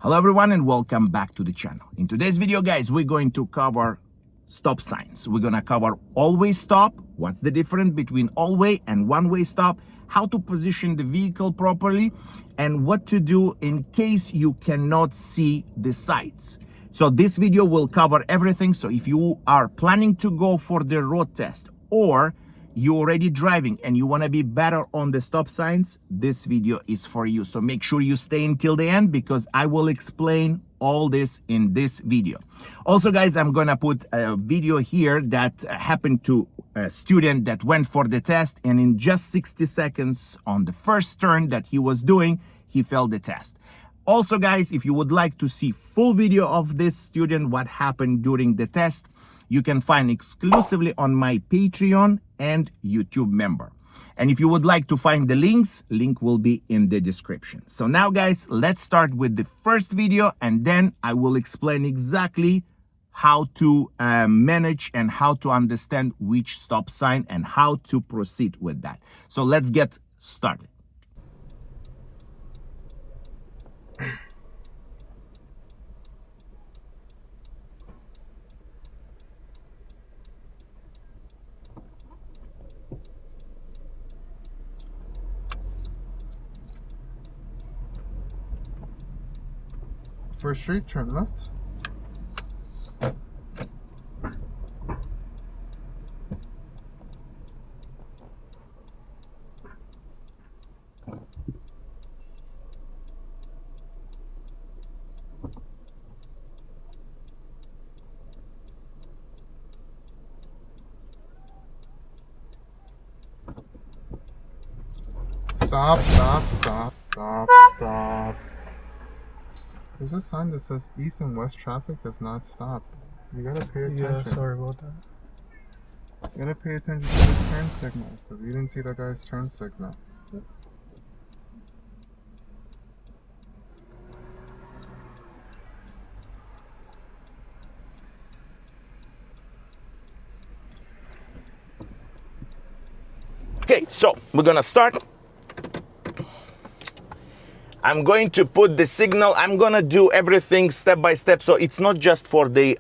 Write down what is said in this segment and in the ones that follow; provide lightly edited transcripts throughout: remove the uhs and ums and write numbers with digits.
Hello everyone and welcome back to the channel. In today's video, guys, we're going to cover stop signs. We're gonna cover all-way stop, what's the difference between all-way and one-way stop, how to position the vehicle properly, and what to do in case you cannot see the sights. So this video will cover everything. So if you are planning to go for the road test or you're already driving and you want to be better on the stop signs, this video is for you. So make sure you stay until the end because I will explain all this in this video. Also, guys, I'm gonna put a video here that happened to a student that went for the test, and in just 60 seconds on the first turn that he was doing, he failed the test. Also, guys, if you would like to see full video of this student, what happened during the test, you can find exclusively on my Patreon and YouTube member. And if you would like to find the links, link will be in the description. So now, guys, let's start with the first video, and then I will explain exactly how to manage and how to understand which stop sign and how to proceed with that. So let's get started. First street, turn left. Stop, stop, stop, stop, stop. There's a sign that says east and west traffic does not stop. You gotta pay attention. Yeah, sorry about that. You gotta pay attention to the turn signal, because you didn't see that guy's turn signal. Okay, so we're gonna start. I'm going to put the signal. I'm gonna do everything step by step. So it's not just for the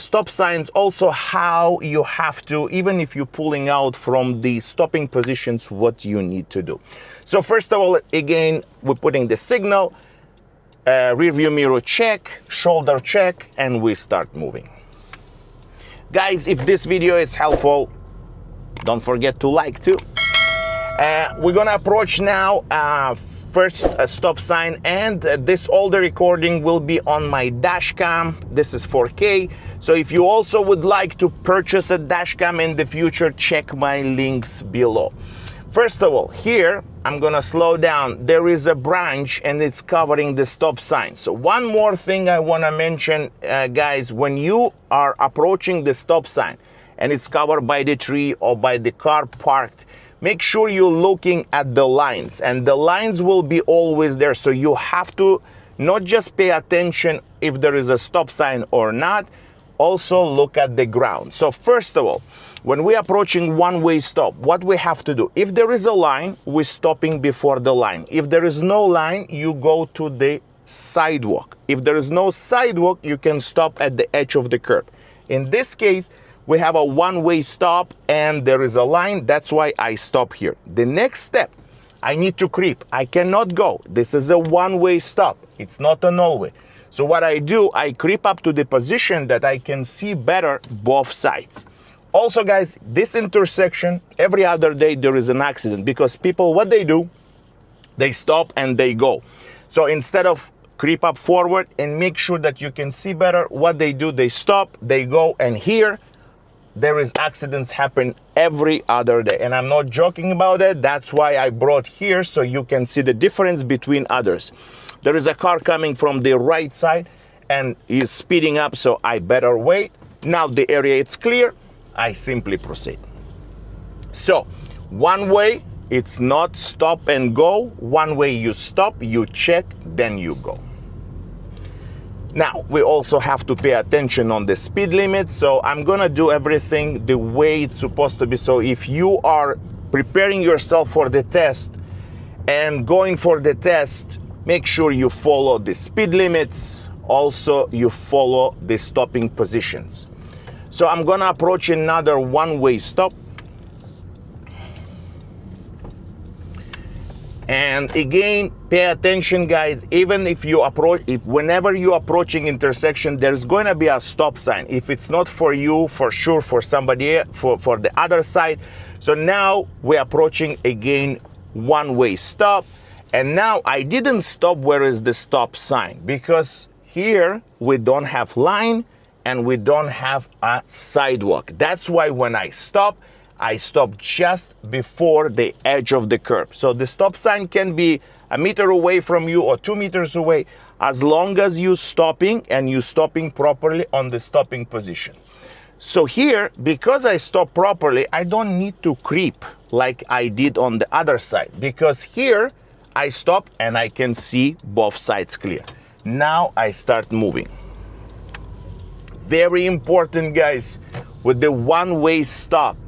stop signs, also how you have to, even if you're pulling out from the stopping positions, what you need to do. So first of all, again, we're putting the signal, rear view mirror check, shoulder check, and we start moving. Guys, if this video is helpful, don't forget to like too. We're gonna approach now first a stop sign, and this all the recording will be on my dash cam. This is 4K. So if you also would like to purchase a dash cam in the future, check my links below. First of all, here I'm gonna slow down. There is a branch and it's covering the stop sign. So one more thing I wanna mention, guys, when you are approaching the stop sign and it's covered by the tree or by the car parked, make sure you're looking at the lines, and the lines will be always there. So you have to not just pay attention if there is a stop sign or not, also look at the ground. So first of all, when we're approaching one-way stop, what we have to do, if there is a line, we're stopping before the line. If there is no line, you go to the sidewalk. If there is no sidewalk, you can stop at the edge of the curb. In this case, we have a one-way stop and there is a line. That's why I stop here. The next step, I need to creep. I cannot go. This is a one-way stop. It's not an all-way. So what I do, I creep up to the position that I can see better both sides. Also, guys, this intersection, every other day there is an accident because people, what they do, they stop and they go. So instead of creep up forward and make sure that you can see better, what they do, they stop, they go, and here, there is accidents happen every other day. And I'm not joking about it. That's why I brought here so you can see the difference between others. There is a car coming from the right side and is speeding up, so I better wait. Now the area is clear, I simply proceed. So one way, it's not stop and go. One way you stop, you check, then you go. Now, we also have to pay attention on the speed limit, so I'm gonna do everything the way it's supposed to be. So if you are preparing yourself for the test and going for the test Make sure you follow the speed limits. Also, you follow the stopping positions. So I'm gonna approach another one-way stop. And again, pay attention, guys. Even if you approach, whenever you're approaching intersection, there's going to be a stop sign. If it's not for you, for sure for somebody, for the other side. So now we're approaching again one-way stop. And now I didn't stop where is the stop sign, because here we don't have line and we don't have a sidewalk. That's why when I stop just before the edge of the curb. So the stop sign can be a meter away from you or 2 meters away, as long as you're stopping and you're stopping properly on the stopping position. So here, because I stop properly, I don't need to creep like I did on the other side, because here I stop and I can see both sides clear. Now I start moving. Very important, guys, with the one-way stop.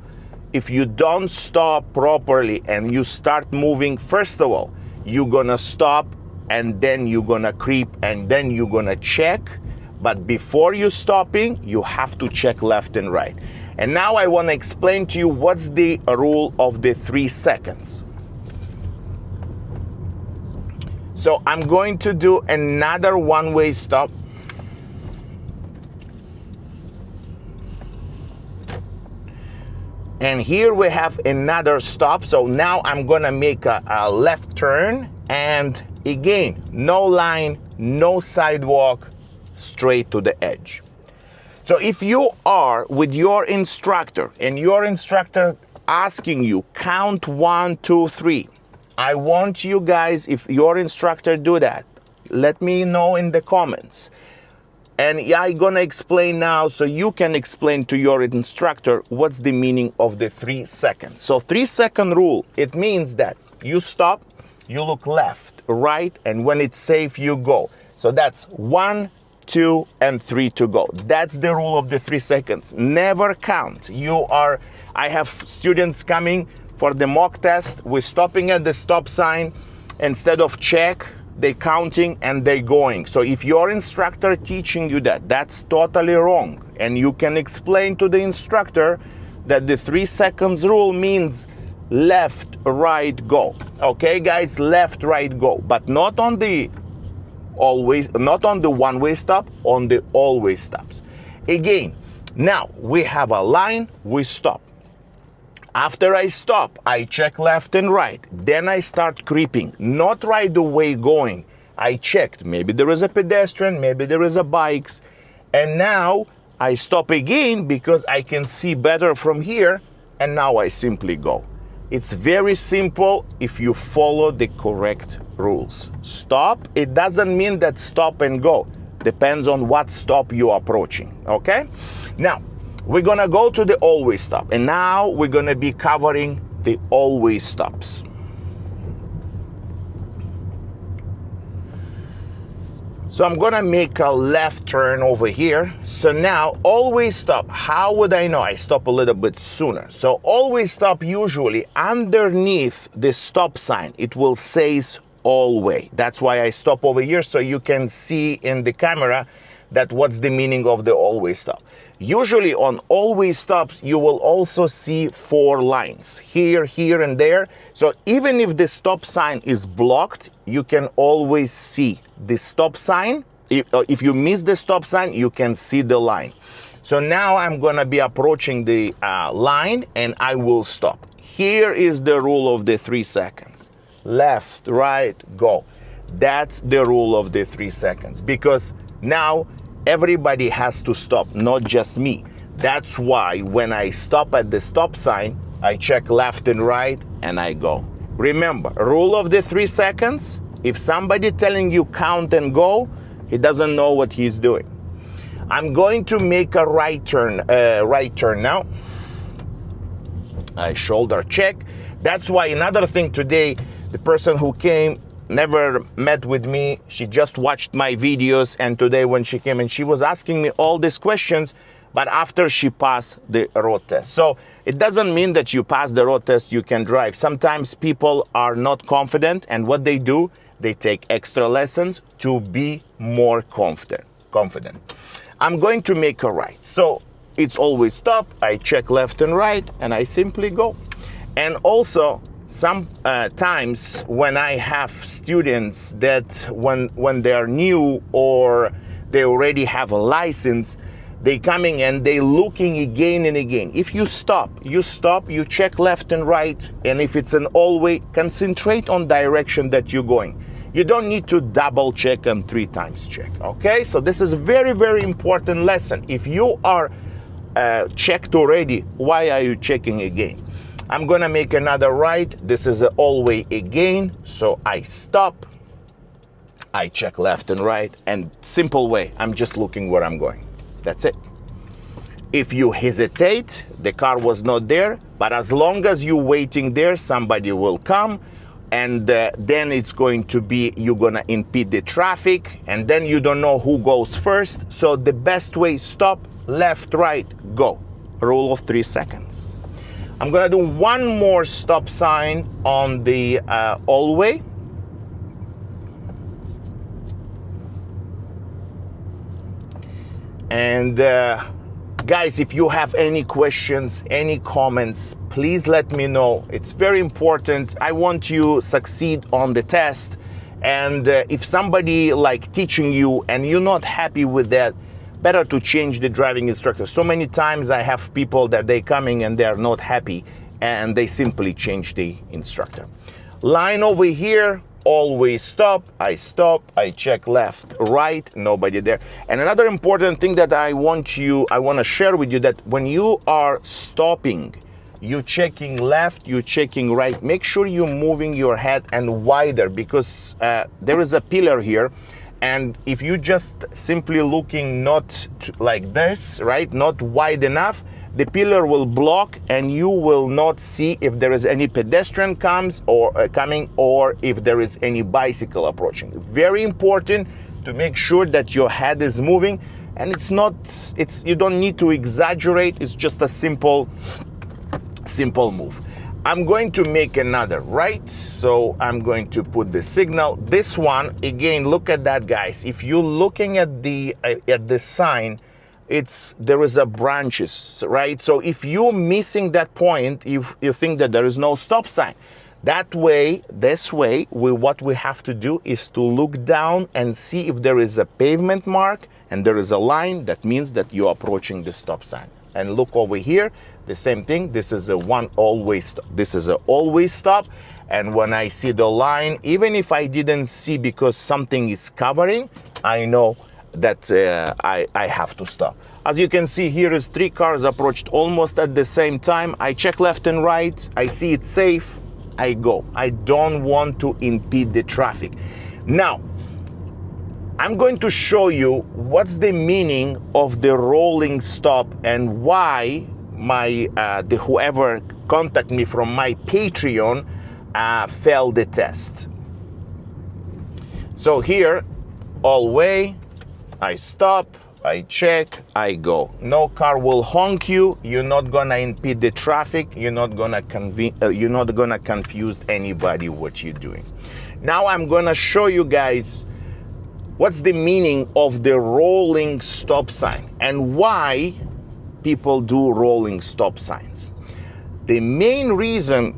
If you don't stop properly and you start moving, first of all, you're gonna stop and then you're gonna creep and then you're gonna check. But before you stopping, you have to check left and right. And now I wanna explain to you what's the rule of the 3 seconds. So I'm going to do another one-way stop. And here we have another stop. So now I'm gonna make a left turn, and again, no line, no sidewalk, straight to the edge. So if you are with your instructor and your instructor asking you count 1, 2, 3, I want you guys, if your instructor do that, let me know in the comments. And I'm gonna explain now so you can explain to your instructor what's the meaning of the 3 seconds. So 3-second rule, it means that you stop, you look left, right, and when it's safe, you go. So that's 1, 2, and 3 to go. That's the rule of the 3 seconds. Never count. I have students coming for the mock test. We're stopping at the stop sign. Instead of check, they counting and they going. So if your instructor teaching you that, that's totally wrong. And you can explain to the instructor that the 3 seconds rule means left, right, go. Okay, guys, left, right, go. But not on the one-way stop, on the always stops. Again, now we have a line, we stop. After I stop, I check left and right. Then I start creeping, not right away going. I checked, maybe there is a pedestrian, maybe there is a bikes. And now I stop again because I can see better from here. And now I simply go. It's very simple if you follow the correct rules. Stop, it doesn't mean that stop and go. Depends on what stop you're approaching, okay? Now, we're gonna go to the always stop, and now we're gonna be covering the always stops. So I'm gonna make a left turn over here. So now, always stop, how would I know? I stop a little bit sooner. So always stop, usually underneath the stop sign, it will say always. That's why I stop over here, so you can see in the camera that what's the meaning of the always stop. Usually on always stops, you will also see 4 lines, here, here, and there. So even if the stop sign is blocked, you can always see the stop sign. If you miss the stop sign, you can see the line. So now I'm gonna be approaching the line and I will stop. Here is the rule of the 3 seconds. Left, right, go. That's the rule of the 3 seconds, because now everybody has to stop, not just me. That's why when I stop at the stop sign, I check left and right and I go. Remember, rule of the 3 seconds, if somebody telling you count and go, he doesn't know what he's doing. I'm going to make a right turn now. I shoulder check. That's why another thing today, the person who came never met with me. She just watched my videos, and today when she came and she was asking me all these questions, but after she passed the road test. So it doesn't mean that you pass the road test, you can drive. Sometimes people are not confident, and what they do, they take extra lessons to be more confident. I'm going to make a right. So it's always stop, I check left and right, and I simply go. And also, some times when I have students that when they are new or they already have a license, they coming and they looking again and again. If you stop, you check left and right, and if it's an all-way, concentrate on direction that you're going. You don't need to double check and 3 times check, okay? So this is a very, very important lesson. If you are checked already, why are you checking again? I'm gonna make another right. This is an all-way again, so I stop, I check left and right, and simple way, I'm just looking where I'm going. That's it. If you hesitate, the car was not there, but as long as you're waiting there, somebody will come, and then it's going to be, you're gonna impede the traffic, and then you don't know who goes first. So the best way, stop, left, right, go. Rule of 3 seconds. I'm gonna do one more stop sign on the all-way. And guys, if you have any questions, any comments, please let me know. It's very important. I want you succeed on the test. And if somebody like teaching you and you're not happy with that, better to change the driving instructor. So many times I have people that they coming and they are not happy and they simply change the instructor. Line over here, always stop, I check left, right, nobody there. And another important thing that I want to share with you, that when you are stopping, you're checking left, you're checking right, make sure you're moving your head and wider, because there is a pillar here. And if you just simply looking like this, right, not wide enough, the pillar will block and you will not see if there is any pedestrian coming or if there is any bicycle approaching. Very important to make sure that your head is moving, and you don't need to exaggerate, it's just a simple move. I'm going to make another right, so I'm going to put the signal. This one, again, look at that, guys. If you're looking at the sign, there is a branches, right? So if you're missing that point, you think that there is no stop sign. This way, what we have to do is to look down and see if there is a pavement mark and there is a line. That means that you're approaching the stop sign. And look over here, the same thing. This is always stop. And when I see the line, even if I didn't see because something is covering, I know that I have to stop. As you can see, here is 3 cars approached almost at the same time. I check left and right, I see it's safe, I go. I don't want to impede the traffic. Now, I'm going to show you what's the meaning of the rolling stop and why whoever contacted me from my Patreon failed the test. So here, all way, I stop, I check, I go. No car will honk you. You're not gonna impede the traffic. You're not gonna confuse anybody what you're doing. Now I'm gonna show you guys what's the meaning of the rolling stop sign and why people do rolling stop signs. The main reason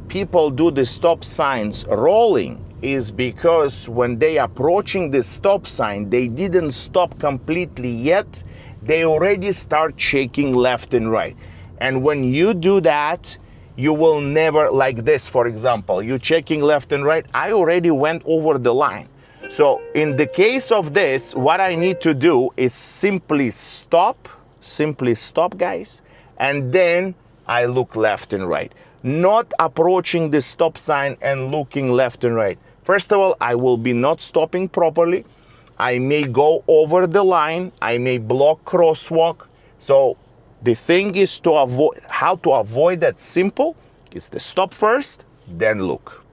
people do the stop signs rolling is because when they approaching the stop sign, they didn't stop completely yet. They already start checking left and right. And when you do that, you will never, like this, for example, you're checking left and right. I already went over the line. So in the case of this, what I need to do is simply stop, guys, and then I look left and right, not approaching the stop sign and looking left and right. First of all, I will be not stopping properly. I may go over the line. I may block crosswalk. So the thing is how to avoid that simple is to stop first, then look.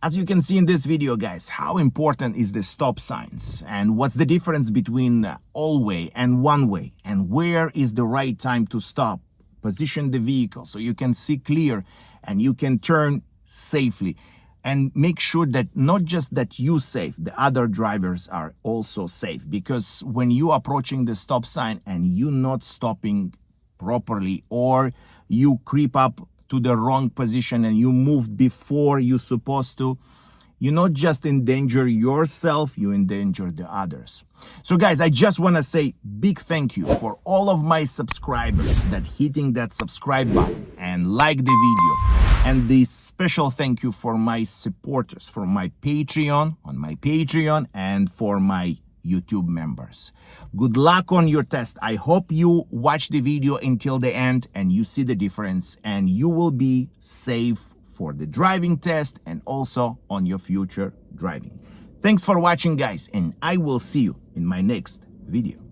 As you can see in this video, guys, how important is the stop signs and what's the difference between all-way and one-way and where is the right time to stop, position the vehicle so you can see clear and you can turn safely. and make sure that not just that you safe, the other drivers are also safe. Because when you approaching the stop sign and you not stopping properly, or you creep up to the wrong position and you moved before you supposed to, you not just endanger yourself, you endanger the others. So guys, I just want to say big thank you for all of my subscribers that hitting that subscribe button and like the video. And the special thank you for my supporters, for my Patreon, on my Patreon, and for my YouTube members. Good luck on your test. I hope you watch the video until the end and you see the difference, and you will be safe for the driving test and also on your future driving. Thanks for watching, guys, and I will see you in my next video.